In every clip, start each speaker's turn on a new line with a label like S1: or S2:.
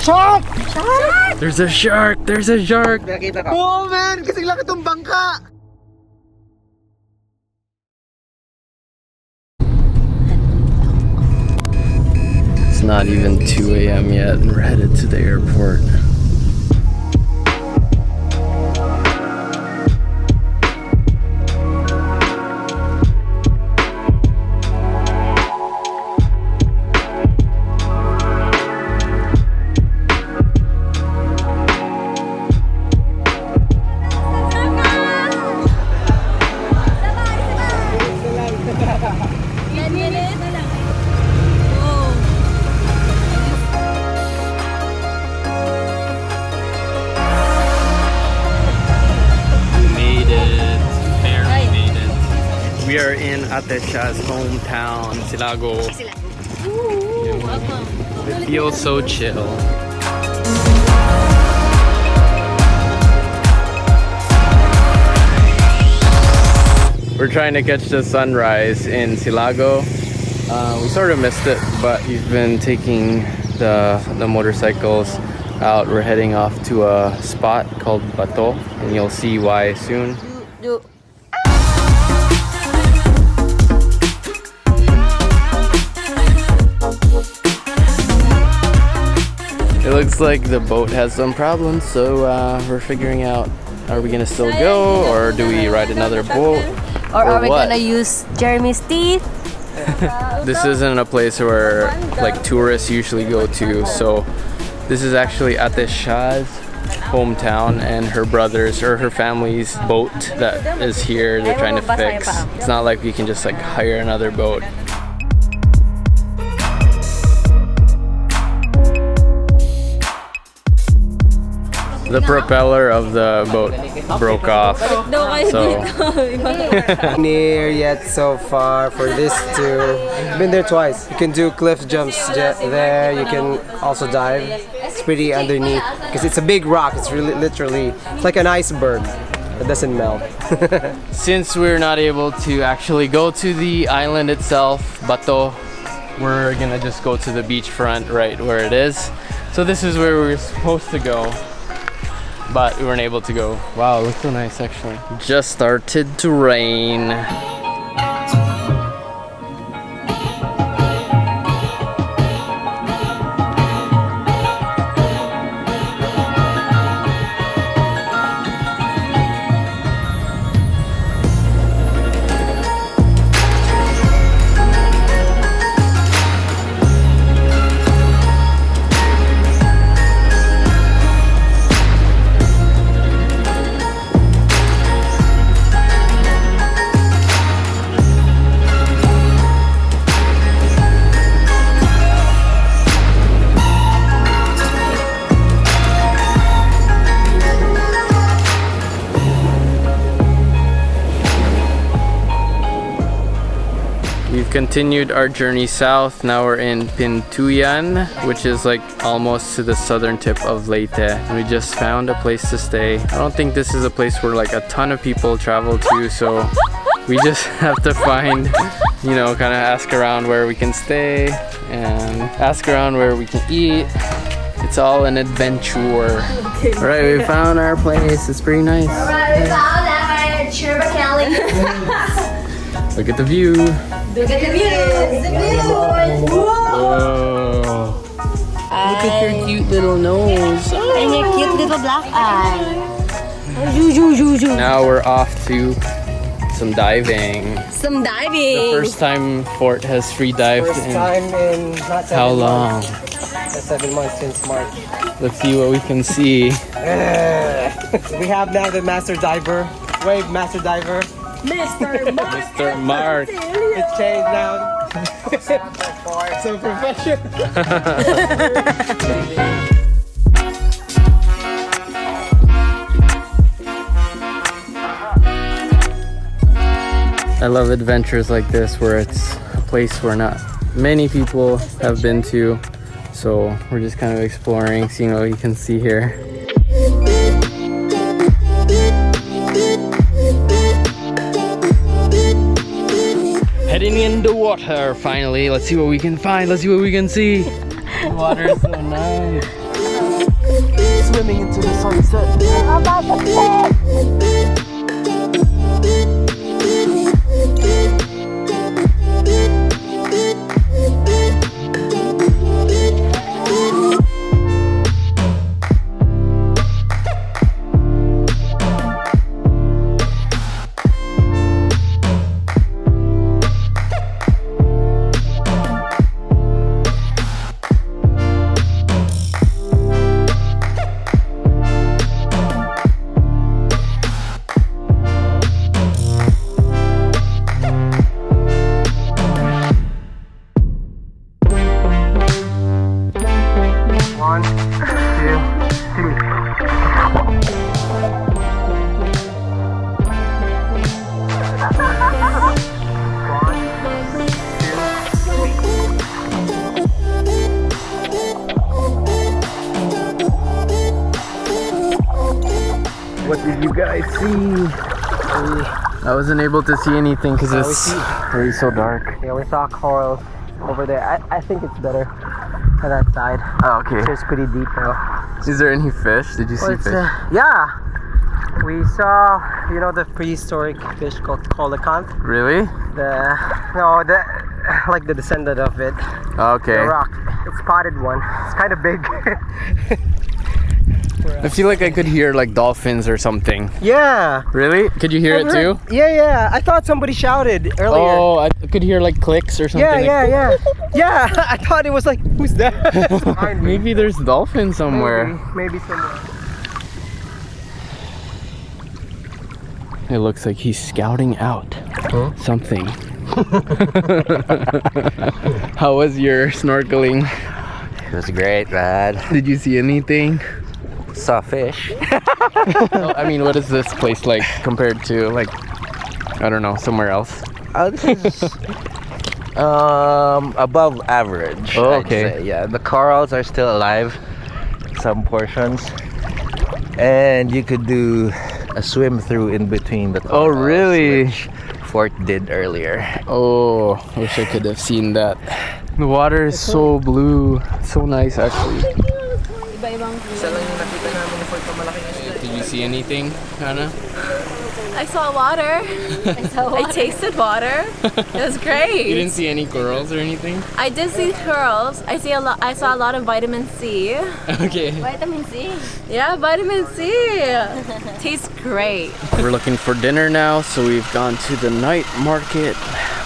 S1: Shark!
S2: There's a shark! There's a shark!
S1: Oh man! Kasing laki tong bangka!
S2: It's not even 2 a.m. yet and we're headed to the airport. We are in Ate Sia's hometown, Silago. It feels so chill. We're trying to catch the sunrise in Silago. We sort of missed it, but we've been taking the motorcycles out. We're heading off to a spot called Bato, and you'll see why soon. It looks like the boat has some problems, so we're figuring out, are we gonna still go, or do we ride another boat,
S3: or are we gonna use Jeremy's teeth?
S2: This isn't a place where like tourists usually go to, so this is actually Ate Sia's hometown and her brother's or her family's boat that is here. They're trying to fix. It's not like we can just like hire another boat. The propeller of the boat broke off, so
S1: Near yet so far for this too. Been there twice. You can do cliff jumps there. You can also dive. It's pretty underneath because it's a big rock. It's really literally it's like an iceberg. It doesn't melt.
S2: since we're not able to actually go to the island itself, Bato, we're gonna just go to the beachfront right where it is. So this is where we were supposed to go, but we weren't able to go. Wow, it looks so nice actually. Just started to rain. We've continued our journey south. Now we're in Pintuyan, which is like almost to the southern tip of Leyte. And we just found a place to stay. I don't think this is a place where like a ton of people travel to, so we just have to find, you know, kind of ask around where we can stay and ask around where we can eat. It's all an adventure. Alright, we found our place. It's pretty nice.
S3: Alright, we found our calag-itan.
S2: Look at the view.
S3: Look at the view. The view.
S2: Whoa. Look at your cute little nose.
S3: And your cute little black eye.
S2: Now we're off to some diving.
S3: Some diving.
S2: The first time Fort has free dived
S1: First
S2: in
S1: time in not 7
S2: how long?
S1: months. 7 months since March.
S2: Let's see what we can see.
S1: We have now the master diver. Wave master diver.
S2: Mr. Mark.
S1: It's changed now. So professional.
S2: I love adventures like this where it's a place where not many people have been to. So we're just kind of exploring, seeing what we can see here. Heading in the water finally. Let's see what we can find. Let's see what we can see. The water is so nice. swimming into the sunset. What did you guys see? I wasn't able to see anything because it's very so dark.
S1: Yeah, we saw corals over there. I think it's better on that side.
S2: Oh, okay.
S1: So it's pretty deep now.
S2: Is there any fish? Did you see fish?
S1: Yeah. We saw, you know, the prehistoric fish called calag-itan.
S2: Really?
S1: Like the descendant of it.
S2: Okay.
S1: The rock. It's spotted one. It's kind of big.
S2: I feel like I could hear like dolphins or something.
S1: Yeah.
S2: Really? Could you hear it too?
S1: Yeah. I thought somebody shouted earlier.
S2: Oh, I could hear like clicks or something.
S1: Yeah. I thought it was like, who's that?
S2: Maybe there's dolphins somewhere.
S1: Maybe somewhere.
S2: It looks like he's scouting out something. How was your snorkeling?
S4: It was great, man.
S2: Did you see anything?
S4: Saw fish.
S2: I mean, what is this place like compared to, like, I don't know, somewhere else?
S4: This is above average.
S2: Oh,
S4: I'd
S2: okay.
S4: say. Yeah, the corals are still alive, some portions, and you could do a swim through in between the corals.
S2: Oh, really?
S4: Which Fort did earlier.
S2: Oh, wish I could have seen that. The water is so blue. So nice, actually. Did you see anything, Hannah?
S5: I saw water. I tasted water. It was great.
S2: You didn't see any corals or anything?
S5: I did see curls. I saw a lot of vitamin C.
S2: Okay.
S3: Vitamin C.
S5: Yeah, vitamin C. Tastes great.
S2: We're looking for dinner now, so we've gone to the night market.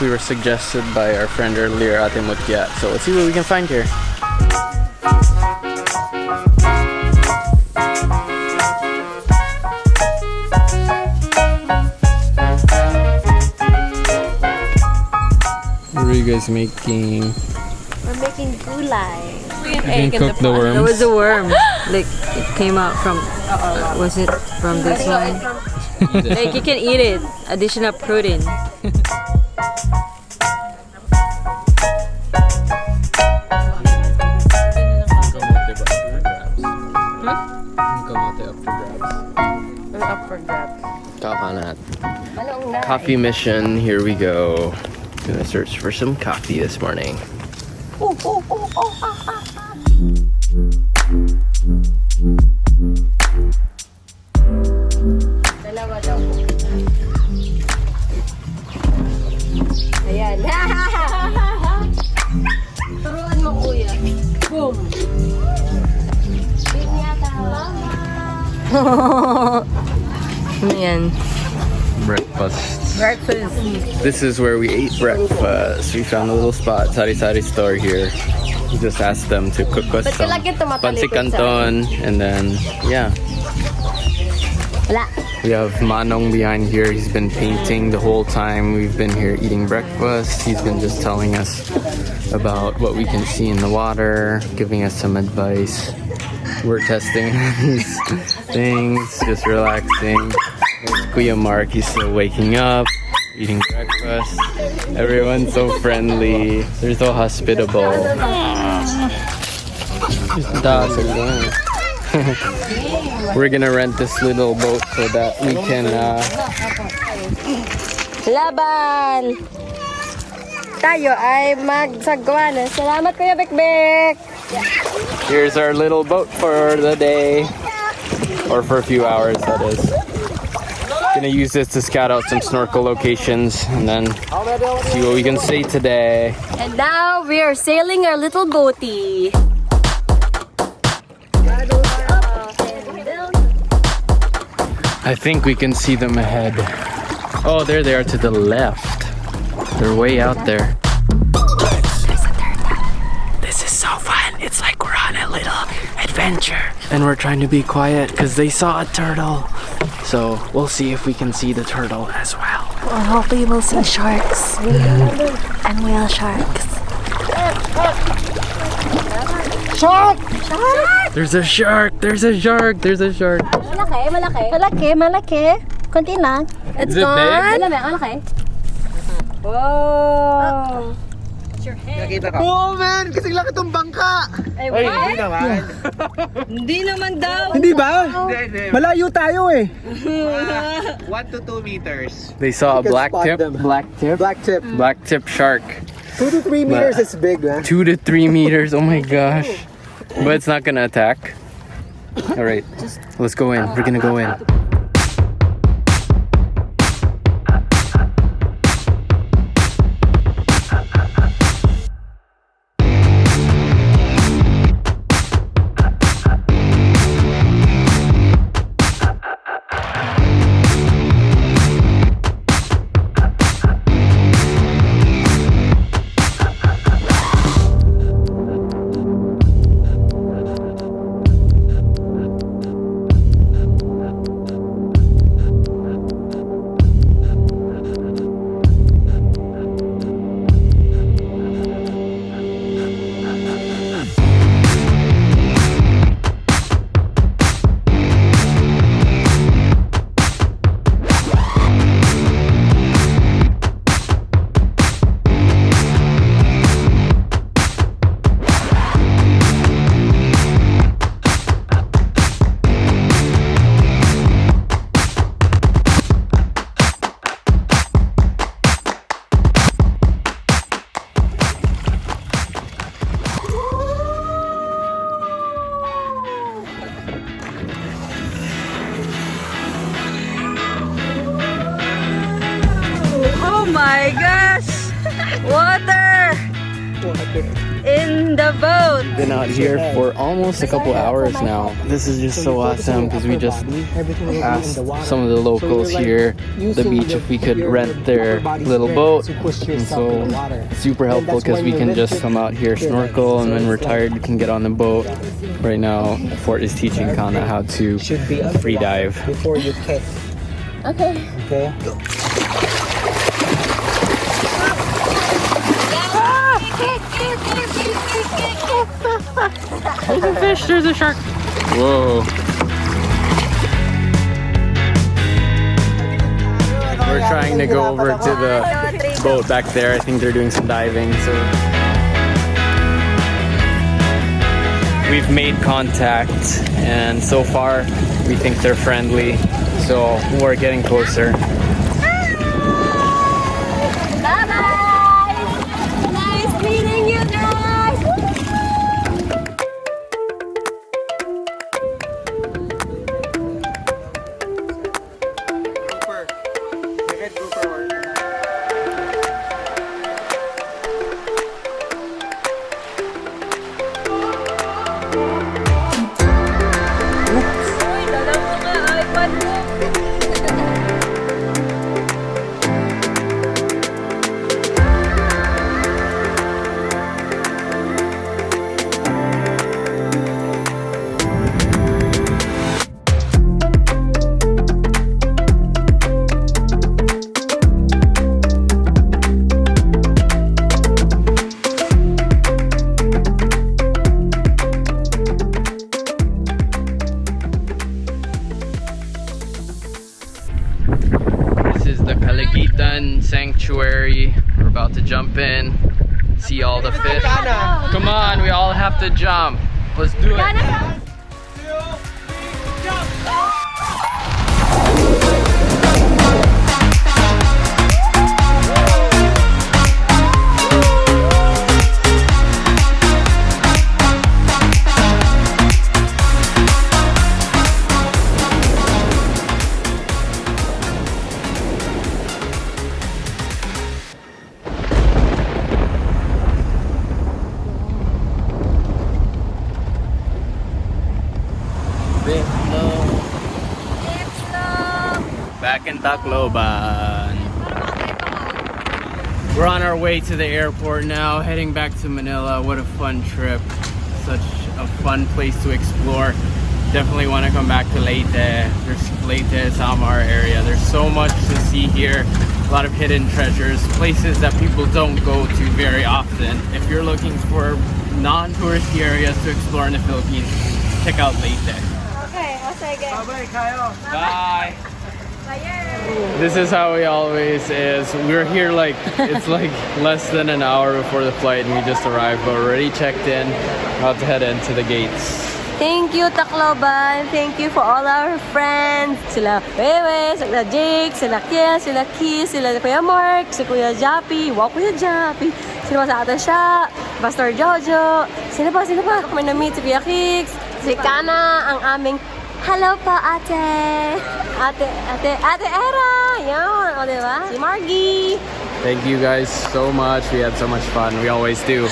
S2: We were suggested by our friend earlier, Ate Mutya. So let's see what we can find here. What are you guys making?
S3: We're making gulay.
S2: You can cook the worms.
S6: There was a worm. Like it came out from. Was it from this one? Like you can eat it. Additional protein.
S2: Coffee mission, here we go. Gonna search for some coffee this morning.
S3: Ayan. Turuan mo, kuya. Boom. Big yata.
S6: Ano yan?
S2: Breakfast.
S6: Breakfast.
S2: This is where we ate breakfast. We found a little spot, sari-sari store here. We just asked them to cook us some pancit canton, and then, yeah. We have Manong behind here. He's been painting the whole time we've been here eating breakfast. He's been just telling us about what we can see in the water, giving us some advice. We're testing these things, just relaxing. There's Kuya Mark, he's still waking up, eating breakfast. Everyone's so friendly. They're so hospitable. We're gonna rent this little boat so that we can
S3: Laban! Tayo ay magsagawa na. Salamat, Kuya Bekbek!
S2: Here's our little boat for the day. or for a few hours, that is. Gonna use this to scout out some snorkel locations and then see what we can see today.
S3: And now we are sailing our little boaty.
S2: I think we can see them ahead. Oh, there they are to the left. They're way out there. This is so fun. It's like we're on a little adventure. And we're trying to be quiet because they saw a turtle. So we'll see if we can see the turtle as well.
S5: Well, hopefully we'll see sharks and whale sharks.
S3: Shark!
S2: There's a shark! There's a shark! There's a shark!
S3: Malaki. Konti lang.
S2: It's gone?
S3: Malaki. Whoa!
S1: Oh man! Kasing laki tong bangka!
S3: Ay,
S1: Hindi naman.
S6: Hindi naman daw.
S1: Hindi ba?
S4: Hindi.
S1: Malayo tayo eh.
S4: 1 to 2 meters.
S2: They saw a
S1: You can spot
S2: blacktip.
S1: them.
S2: Blacktip?
S1: Blacktip.
S2: Blacktip shark.
S1: 2 to 3 meters is big, man.
S2: 2 to 3 meters. Oh my gosh. But it's not gonna attack. Alright, let's go in. We're gonna go in.
S6: Oh my gosh! Water! In the boat!
S2: Been out here for almost a couple hours now. This is just so awesome because we just asked some of the locals here, the beach, if we could rent their little boat. And so it's super helpful because we can just come out here, snorkel, and when we're tired, we can get on the boat. Right now, Fort is teaching Kana how to free dive.
S1: Before you kick.
S3: Okay.
S1: Okay.
S2: There's a fish, there's a shark. Whoa. We're trying to go over to the boat back there. I think they're doing some diving, so we've made contact and so far we think they're friendly, so we're getting closer.
S3: Bye-bye! Nice meeting you guys!
S2: The calag-itan sanctuary. We're about to jump in, see all the fish. Come on, we all have to jump. Let's do it. back in Tacloban. We're on our way to the airport now, heading back to Manila. What a fun trip. Such a fun place to explore. Definitely want to come back to Leyte. There's Leyte, Samar area. There's so much to see here. A lot of hidden treasures, places that people don't go to very often. If you're looking for non-touristy areas to explore in the Philippines, check out Leyte.
S5: Okay, I'll say again.
S2: Bye. This is how it always is. We're here like, it's like less than an hour before the flight and we just arrived, but we're already checked in. About to head into the gates.
S3: Thank you, Tacloban. Thank you for all our friends. Sila Wewe, sila Jake, sila Kiel, sila Keith, sila Kuya Mark, si Kuya Jappy. Wow, Kuya Jappy. Sino pa sa ata siya? Pastor Jojo. Sino pa? Kami na-meet si Kuya Kix. Si Kana, ang aming hello po, ate. Ate Era. Yan. O, diba? Si Margie.
S2: Thank you guys so much. We had so much fun. We always do.